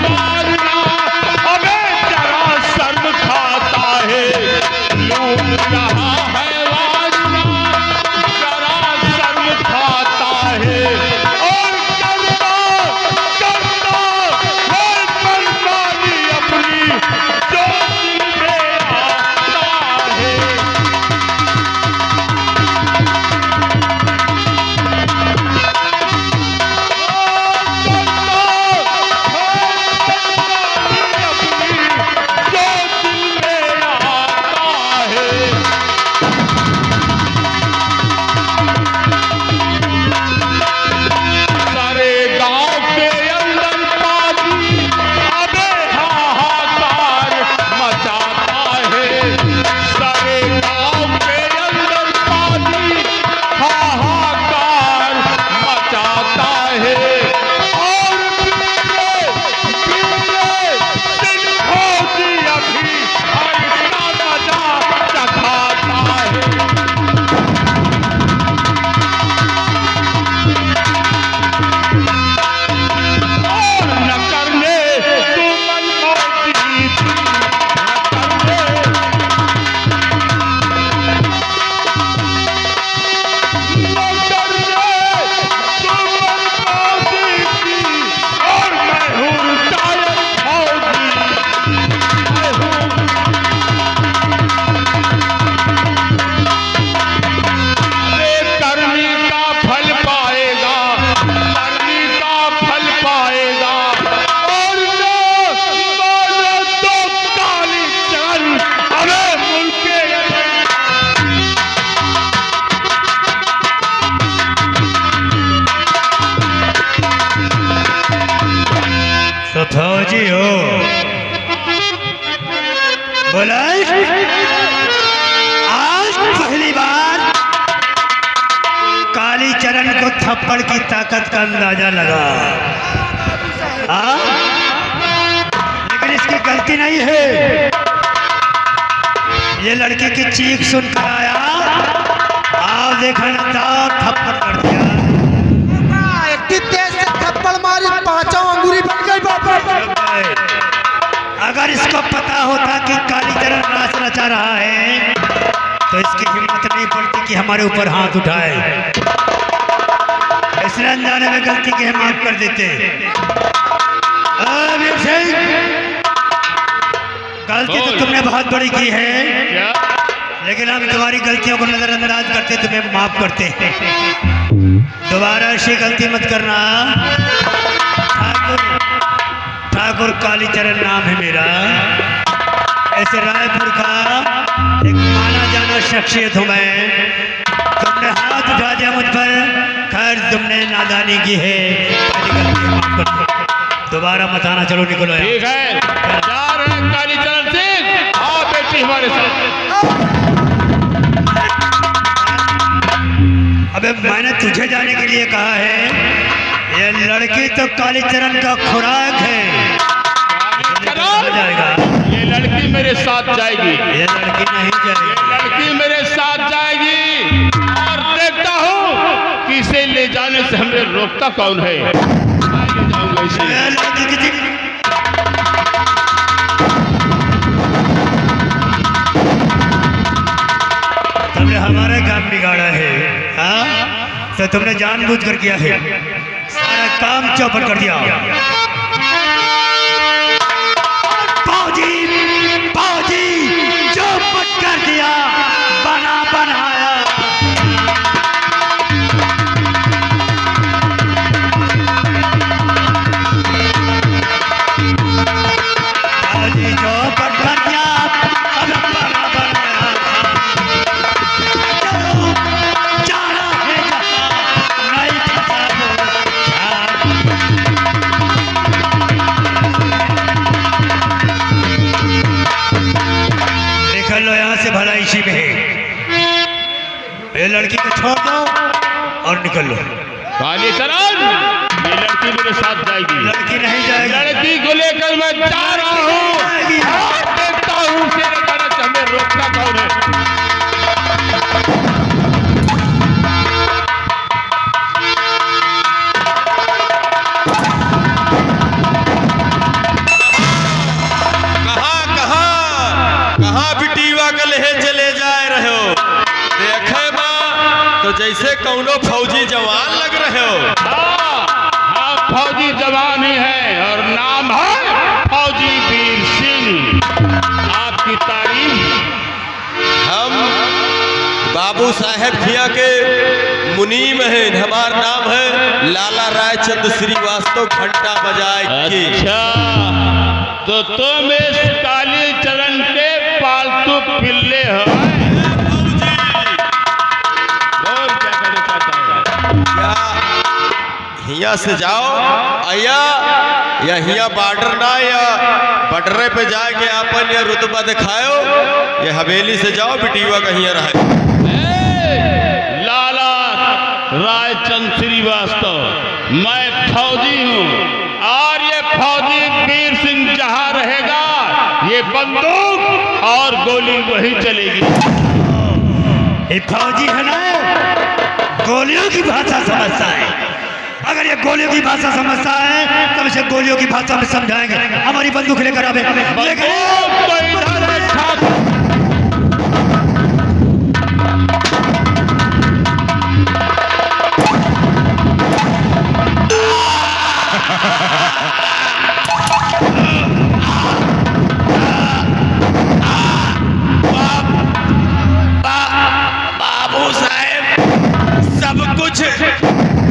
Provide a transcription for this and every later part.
वाजना, अबे जरा शर्म खाता है, लूट रहा है वाजना, जरा शर्म खाता है। और करता करता है बर्बादी अपनी, जो दिल में आता है। फौजी हो बोला, आज पहली बार कालीचरण को थप्पड़ की ताकत का अंदाजा लगा। लेकिन इसकी गलती नहीं है, ये लड़के की चीख सुनकर आया, आप देखा ना थप्पड़ कर दिया। तेज से थप्पड़ मारी, पांचों अंगूरी बन गई बाबा। अगर इसको पता होता कि कालीचरण नाच नचा रहा है तो इसकी हिम्मत नहीं पड़ती कि हमारे ऊपर हाथ उठाए। इसने अनजाने में गलती की माफ कर देते। गलती तो तुमने बहुत बड़ी की है, लेकिन हम तुम्हारी गलतियों को नजरअंदाज करते तुम्हें माफ करते हैं। दोबारा ऐसी गलती मत करना। ठाकुर कालीचरण नाम है मेरा। ऐसे रायपुर का एक माना जाना शख्सियत हूँ मैं। तुमने हाथ उठा दिया मुझ पर, खैर तुमने नादानी की है, दोबारा मत आना। चलो निकलो। ठीक है, जा रहे हैं कालीचरण सिंह, आओ बेटी हमारे साथ। अबे मैंने तुझे जाने के लिए कहा है, ये लड़की तो कालीचरण का खुराक है। जाएगा ये लड़की मेरे साथ जाएगी, ये लड़की नहीं जाएगी, ये लड़की मेरे साथ जाएगी। और देखता हूँ कि इसे ले जाने से हमें रोकता कौन है। मैं ले जाऊंगा इसे। तुमने हमारा काम बिगाड़ा है, हाँ? तो तुमने जानबूझ कर किया है, सारा काम चौपट कर दिया। फौजी चौपट कर दिया, बना बनाया। फौजी चौपट कर दिया, अब बना बनाया। जाना है नहीं फंसा निकल लो यहाँ से, भला इसी में है। ये लड़की को छोड़ दो और निकल लो। कालीचरण, ये लड़की मेरे साथ जाएगी। लड़की नहीं जाएगी, लड़की को लेकर मैं जा रहा हूँ। देखता हूँ उसे ले जाने से हमें रोकता कौन है। कौनो फौजी जवान लग रहे हो। हाँ, हाँ, फौजी जवान ही है और नाम है फौजी वीर सिंह। आपकी तारीफ। हम बाबू साहेब खिया के मुनीम हैं। हमारा नाम है लाला रायचंद श्रीवास्तव घंटा बजाए के। अच्छा, तो तुम इस काली चरण के पालतू पिल्ले हो। और क्या कहना चाहता है? क्या हिया से जाओ आया या हिया बॉर्डर ना या बॉर्डरे पे जाके अपन या रुतबा दिखाओ या हवेली से जाओ बिटिया कहीं रहे। लाला रायचंद श्रीवास्तव, मैं फौजी हूँ और ये फौजी वीर सिंह जहाँ रहेगा ये बंदूक और गोली वही चलेगी। ये फौजी है ना, गोलियों की भाषा समझता है। अगर ये गोलियों की भाषा समझता है तब इसे गोलियों की भाषा में समझाएंगे। हमारी बंदूक लेकर आवे। बंदूक तो इधर है ठाकुर। बाबू साहेब सब कुछ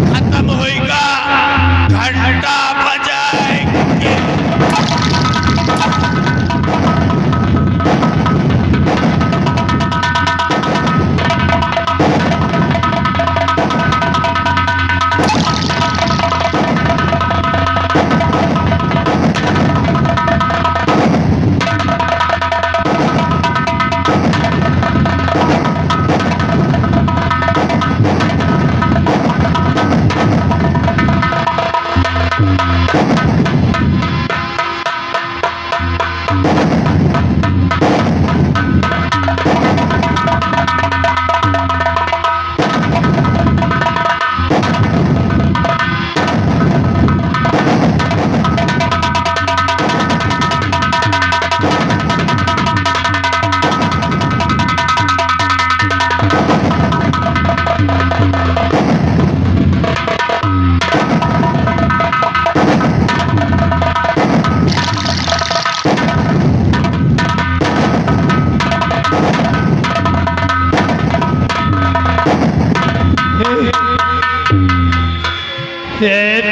खत्म होएगा, घंटा बजाएंगे।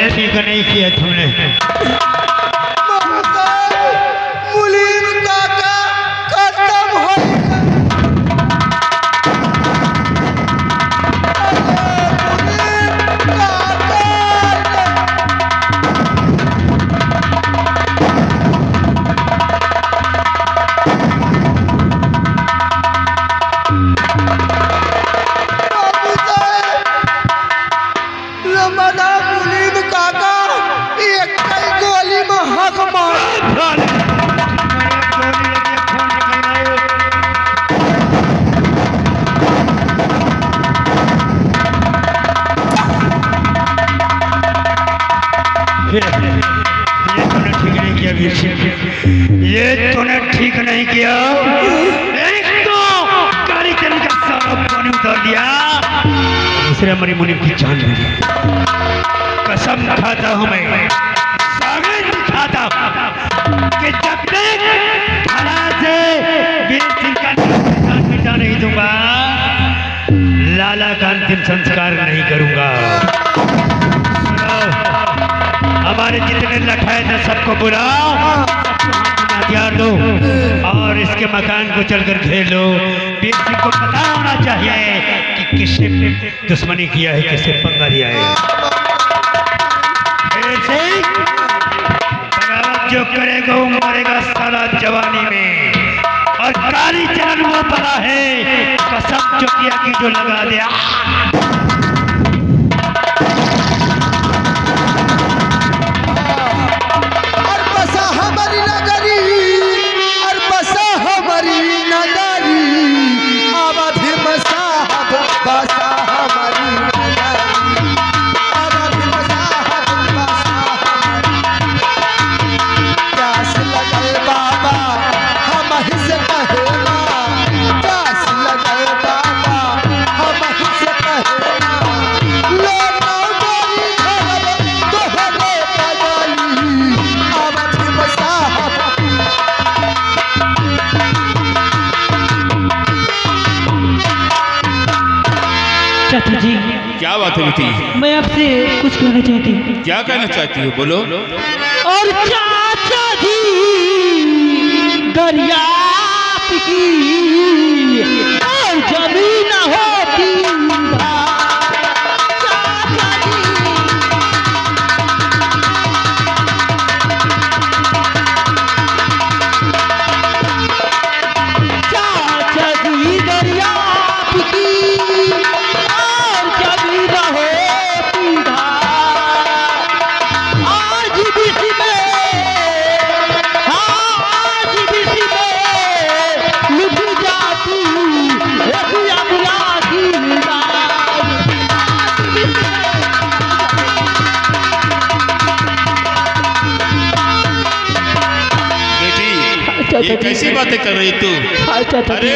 ठीक नहीं किया तुमने। मुलीम काका खत्म हो मुलीम काका एक कई गोली में हक मार। ये तूने ठीक नहीं किया। एक तो काली चरण का सारा पानी उतार दिया, दूसरे हमारी मुनीम की जान ले ली। कसम खाता हूँ मैं, साबित खाता हूँ कि जब तक थाना से वीर सिंह का नाम मिटा नहीं दूंगा, लाला का अंतिम संस्कार नहीं करूंगा। सुनो, हमारे जितने लखाए थे सबको बुलाओ, हथियार लो और इसके मकान को चलकर घेर लो। वीर सिंह को पता होना चाहिए कि किसने दुश्मनी किया है, किसने पंगा लिया है। वीर सिंह बगावत जो करेगा वो मरेगा साला जवानी में। और काली चरण वो बड़ा है, कसम जो किया कि जो लगा दिया। हम चाहती? मैं आपसे कुछ कहना चाहती हूँ। क्या कहना चाहती हो, बोलो। और चाचा जी दरिया की और जमीन होती चाचा जी दरिया की और जमीन होती आज भी लुट जाती बेटी, ये कैसी बातें कर रही तू? अरे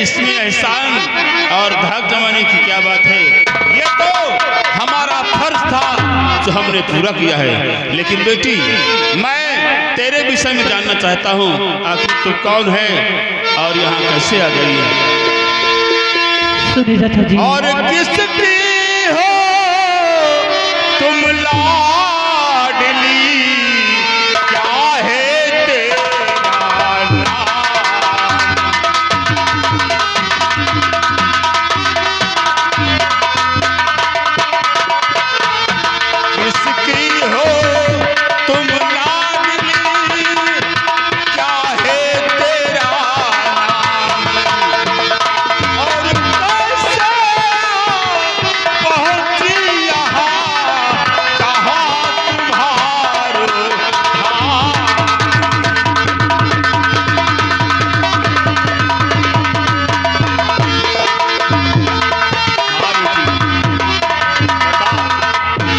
इसमें एहसान और धाक जमाने की क्या बात है? ये तो हमारा फर्ज था जो हमने पूरा किया है। लेकिन बेटी, मैं तेरे विषय में जानना चाहता हूँ, आखिर तू कौन है और यहाँ कैसे आ गई है? सुनिए चाचा जी। और किसकी हो तुम लाडली, क्या है तेरा नाम? किसकी हो तुम लाडली, क्या है तेरा नाम? और कैसे पहुंची यहाँ, कहाँ तुम्हारो धाम?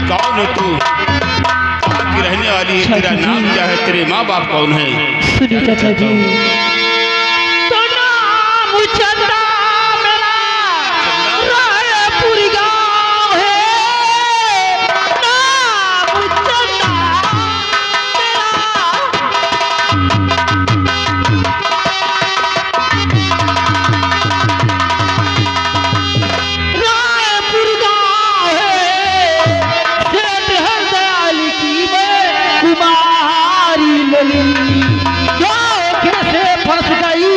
कौन है तू? कहाँ की रहने वाली है? तेरा नाम क्या है? तेरे माँ बाप कौन है? सुनिए चाचा जी। तो नाम चंदा मेरा रायपुर गाँव है। नाम चंदा मेरा रायपुर गाँव है। सेठ हरदयाल की मैं कुमारी लली धोखे से फंस गई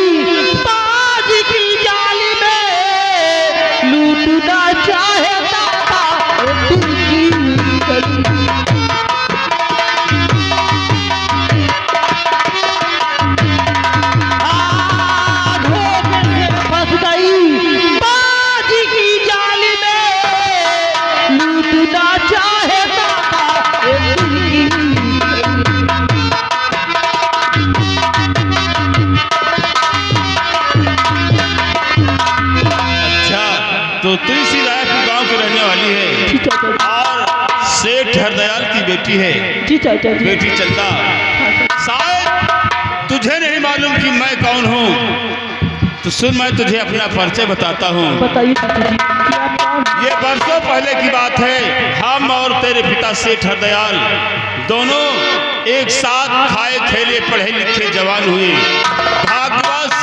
ताज की जाली में। लूटना चाहता था दिल की गली। धोखे से फंस गई ताज की जाली में। लूटना चाहता था दिल की गली। अच्छा, तो तू इसी रायपुर गांव की रहने वाली है जी चाचा जी। और सेठ हरदयाल की बेटी है, जी चाचा जी। बेटी चंदा। शायद तुझे नहीं मालूम कि मैं कौन हूँ। तो सुन, मैं तुझे अपना परिचय बताता हूँ। बताइए चाचा जी कि आप कौन? ये बरसों पहले की बात है। हम और तेरे पिता सेठ हरदयाल दोनों एक साथ खाए खेले पढ़े लिखे जवान हुए। भाग्यवश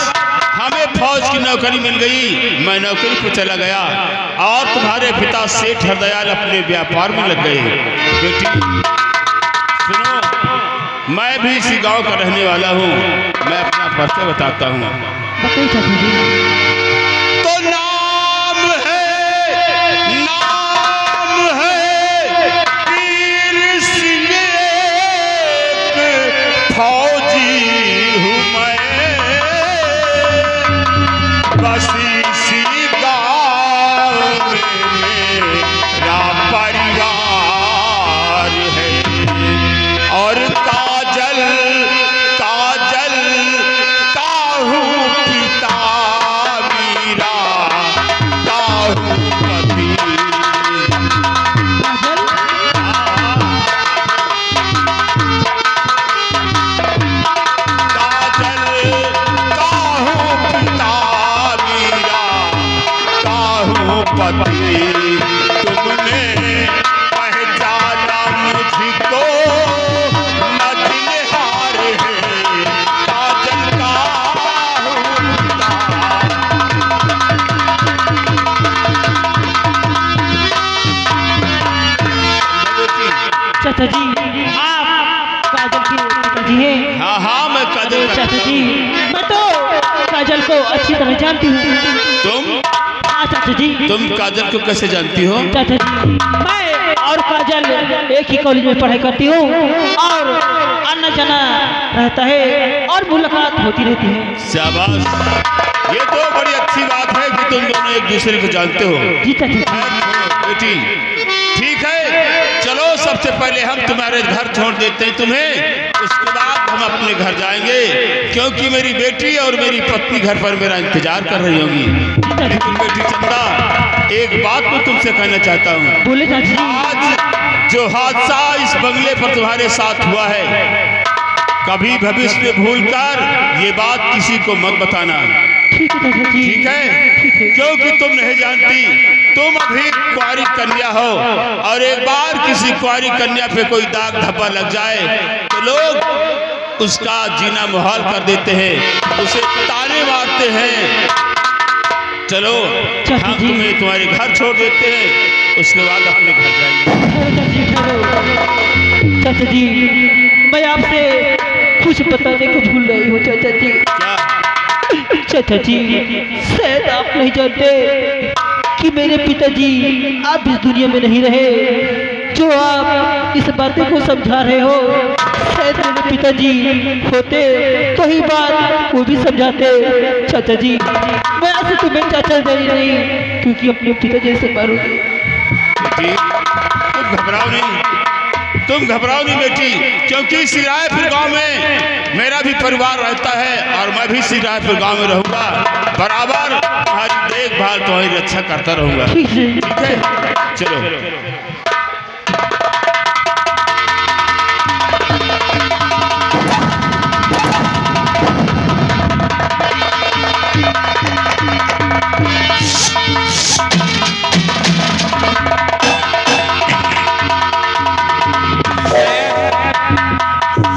हमें फौज की नौकरी मिल गई। मैं नौकरी पर चला गया और तुम्हारे पिता सेठ हरदयाल अपने व्यापार में लग गए। बेटी सुनो, मैं भी इसी गांव का रहने वाला हूँ। मैं अपना परिचय बताता हूँ। बताइए चाचा जी। तो नाम है वीर सिंह, एक फौजी हूँ मैं। बस इसी गाँव में मेरा परिवार है। और काजल काजल काहू पिता मीरा, काहू पति। काजल काहू पिता मीरा, काहू पति। तुमने पहचाना मुझको, नजनिहार है काजल काहू पिता। चाचा जी, मैं तो काजल को अच्छी तरह जानती हूँ। तुम हाँ चाचा जी। तुम काजल को कैसे जानती हो? चाचा जी, मैं और काजल एक ही कॉलेज में पढ़ाई करती हूँ और आना जाना रहता है और मुलाकात होती रहती है। शाबाश, ये तो बड़ी अच्छी बात है कि तुम दोनों एक दूसरे को जानते हो। जी चाचा जी। बेटी ठीक है, चलो सबसे पहले हम तुम्हारे घर छोड़ देते हैं तुम्हें, उसके बाद हम अपने घर जाएंगे, क्योंकि मेरी बेटी और मेरी पत्नी घर पर मेरा इंतजार कर रही होगी। लेकिन बेटी चंदा, एक बात मैं तुमसे कहना चाहता हूँ। बोले चाचा जी। आज जो हादसा इस बंगले पर तुम्हारे साथ हुआ है, कभी भविष्य में भूलकर ये बात किसी को मत बताना। ठीक है चाचा जी। ठीक है, क्योंकि तुम नहीं जानती, तुम अभी कुंवारी कन्या हो और एक बार किसी कुंवारी कन्या पे कोई दाग धब्बा लग जाए तो लोग उसका जीना मुहाल कर देते हैं, उसे ताने मारते हैं। चलो हम तुम्हें तुम्हारे घर छोड़ देते हैं, उसके बाद अपने घर जाएंगे। चाचा जी, मैं आपसे कुछ बताने को भूल रही हूँ चाचा जी। क्या? चाचा जी, शायद आप नहीं जानते कि मेरे पिताजी आप इस दुनिया में नहीं रहे। जो आप इस बातें को समझा रहे हो, शायद मेरे पिताजी होते तो ही बात वो भी समझाते। चाचा जी, मैं ऐसे तुम्हें चाचा नहीं, क्योंकि अपने पिताजी से मारूंगी। बेटी तुम घबराओ नहीं, तुम घबराओ नहीं बेटी, क्योंकि सिरायपुर गांव में मेरा भी परिवार रहता है और मैं भी सिरायपुर गांव में रहूंगा, बराबर तुम्हारी देखभाल तुम्हारी रक्षा करता रहूंगा। ठीक है। ठीक है, चलो।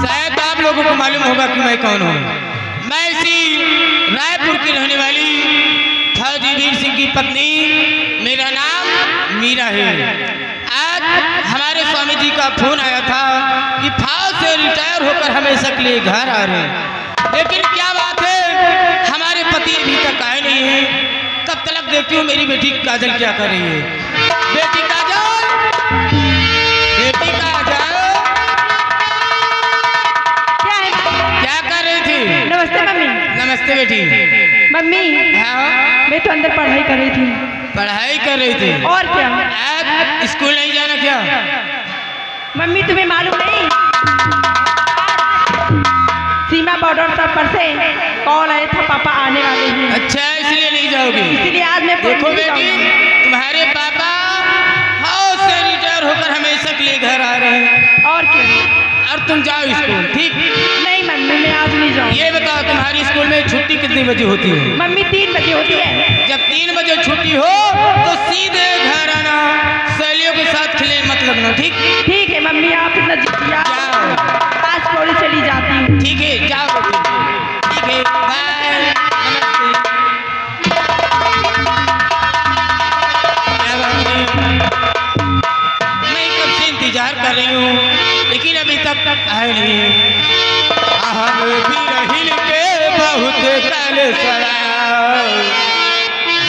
शायद आप लोगों को मालूम होगा कि मैं कौन हूँ। मैं इसी रायपुर की रहने वाली फौजी वीर सिंह की पत्नी, मेरा नाम मीरा है। आज हमारे स्वामी जी का फोन आया था कि फौज से रिटायर होकर हमेशा के लिए घर आ रहे हैं, लेकिन क्या बात है हमारे पति अभी तक आए नहीं हैं। तब तक देखती हूँ मेरी बेटी काजल क्या कर रही है। बेटी काजल, बेटी काजल, क्या कर रही थी? नमस्ते मम्मी। नमस्ते बेटी। मम्मी, हाँ, मैं तो अंदर पढ़ाई कर रही थी। पढ़ाई कर रही थी? और क्या? आज स्कूल नहीं जाना क्या? मम्मी तुम्हें मालूम नहीं, सीमा बॉर्डर पर से कॉल आया था, पापा आने वाले हैं। अच्छा, इसलिए नहीं जाओगी? इसीलिए आज मैं देखो पढ़ने बेटी, जाऊंगी। तुम्हारे पापा हाउस से रिटायर होकर हमेशा के लिए घर आ रहे हैं और क्या? और तुम जाओ स्कूल। ठीक? नहीं मम्मी, मैं आज नहीं जाऊंगी। ये बताओ तुम्हारी स्कूल में छुट्टी कितनी बजे होती है? मम्मी 3 बजे होती है। जब 3 बजे छुट्टी हो तो सीधे घर आना, सहेलियों के साथ खेलने मत लगना। ठीक? ठीक है मम्मी, आप इतना जिद्दिया। जाओ। आज थोड़ी चली जाती हूँ। ठीक है, जाओ बेटी। ठीक है, बाय, नमस्ते। क्या बात नहीं, मैं कब से इंतजार कर रही हूँ, लेकिन अभी तक आए नहीं। हम भी रहिल के बहुत काल सड़ा,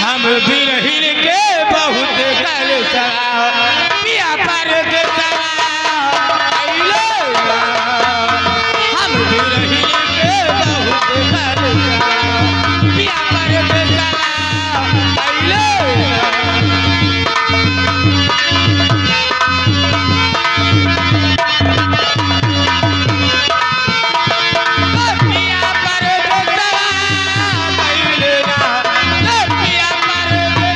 हम भी रहिल के बहुत काल सड़ा, पिया पर के सड़ा आइलो ना। हम भी रहिल के बहुत काल सड़ा, पिया पर के सड़ा आइलो ना। पिया पर के सड़ा आइलो ना, पिया पर के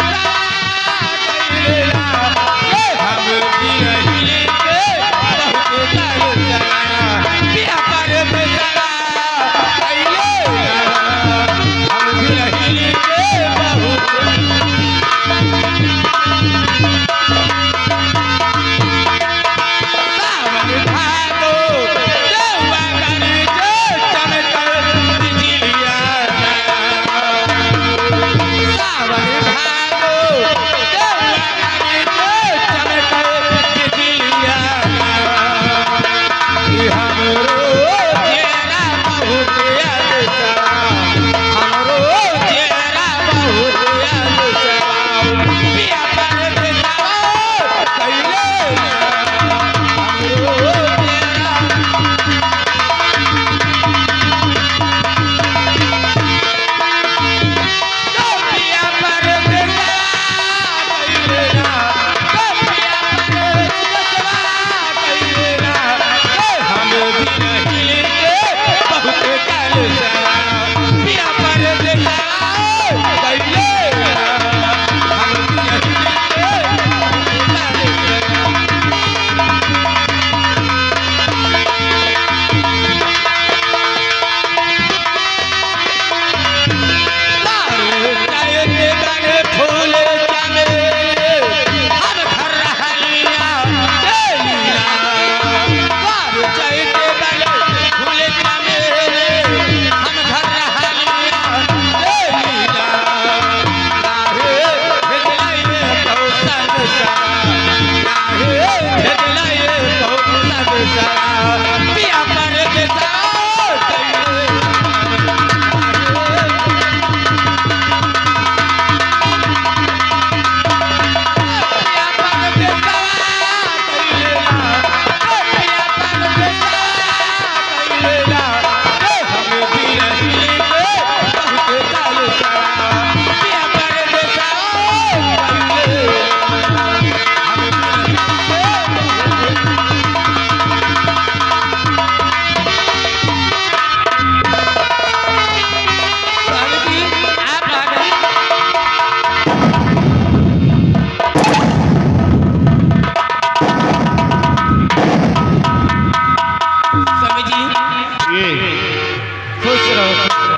खुश रहो खुश रहो।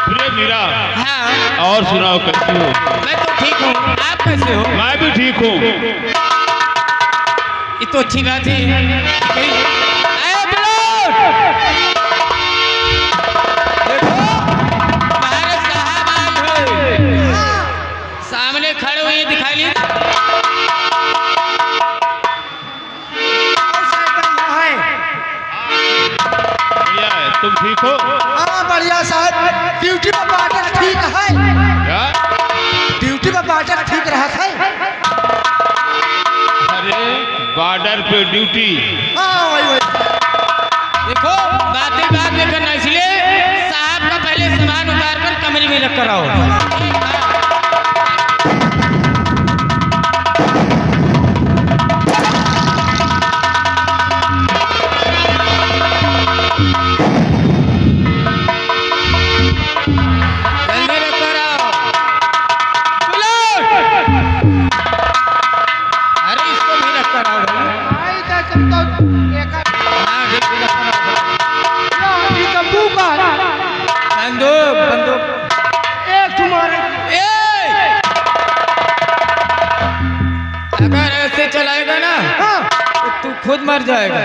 प्रिय मीरा, हाँ और सुनाओ कैसी हो? मैं तो ठीक हूँ, आप कैसे हो? मैं भी ठीक हूँ। ये तो अच्छी बात है। आए दुल्हन! देखो, तुम्हारे साहब आए हुए। सामने खड़े हुए दिखाई नहीं। बढ़िया है, तुम ठीक हो? हाँ बढ़िया साहब, ड्यूटी पर बाटक ठीक है। क्या? ड्यूटी पर बाटक ठीक रहा है। अरे बॉर्डर पे ड्यूटी। हाँ वही वही। देखो बातें बात में करना, इसलिए साहब का पहले सामान उतार कर कमरे में रख कर आओ। जल्दी रख कर आओ। दुल्हन! अरे इसको भी रख कर आओ भाई। आई तो तुम तो एक हाँ ठीक है, रख कर आओ। ये बंदूक है। बंदूक बंदूक एक तुम्हारे ए! अगर ऐसे चलाएगा ना हाँ तो तू खुद मर जाएगा।